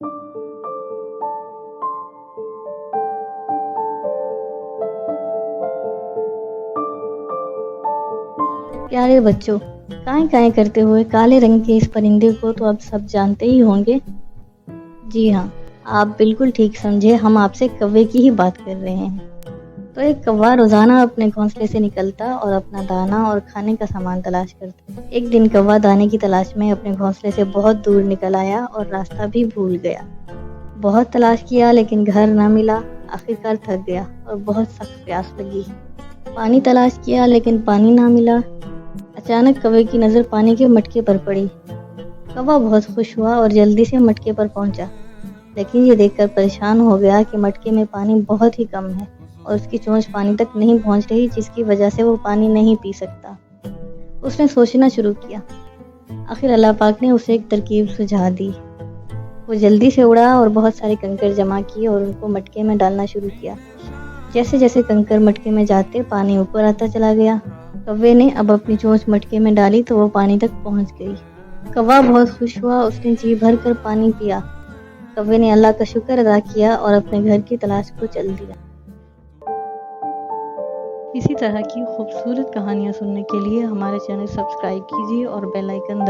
प्यारे बच्चों, काएं काएं करते हुए काले रंग के इस परिंदे को तो आप सब जानते ही होंगे। जी हाँ, आप बिल्कुल ठीक समझे, हम आपसे कौवे की ही बात कर रहे हैं। तो एक कौवा रोजाना अपने घोंसले से निकलता और अपना दाना और खाने का सामान तलाश करता। एक दिन कौवा दाने की तलाश में अपने घोंसले से बहुत दूर निकल आया और रास्ता भी भूल गया। बहुत तलाश किया लेकिन घर न मिला। आखिरकार थक गया और बहुत सख्त प्यास लगी। पानी तलाश किया लेकिन पानी ना मिला। अचानक कौवे की नज़र पानी के मटके पर पड़ी। कौवा बहुत खुश हुआ और जल्दी से मटके पर पहुंचा, लेकिन ये देखकर परेशान हो गया कि मटके में पानी बहुत ही कम है और उसकी चोंच पानी तक नहीं पहुंच रही, जिसकी वजह से वो पानी नहीं पी सकता। उसने सोचना शुरू किया। आखिर अल्लाह पाक ने उसे एक तरकीब सुझा दी। वो जल्दी से उड़ा और बहुत सारे कंकड़ जमा किए और उनको मटके में डालना शुरू किया। जैसे जैसे कंकड़ मटके में जाते, पानी ऊपर आता चला गया। कौवे ने अब अपनी चोंच मटके में डाली तो वो पानी तक पहुंच गई। कौवा बहुत खुश हुआ, उसने जी भर कर पानी पिया। कौवे ने अल्लाह का शुक्र अदा किया और अपने घर की तलाश को चल दिया। इसी तरह की खूबसूरत कहानियाँ सुनने के लिए हमारे चैनल सब्सक्राइब कीजिए और बेल आइकन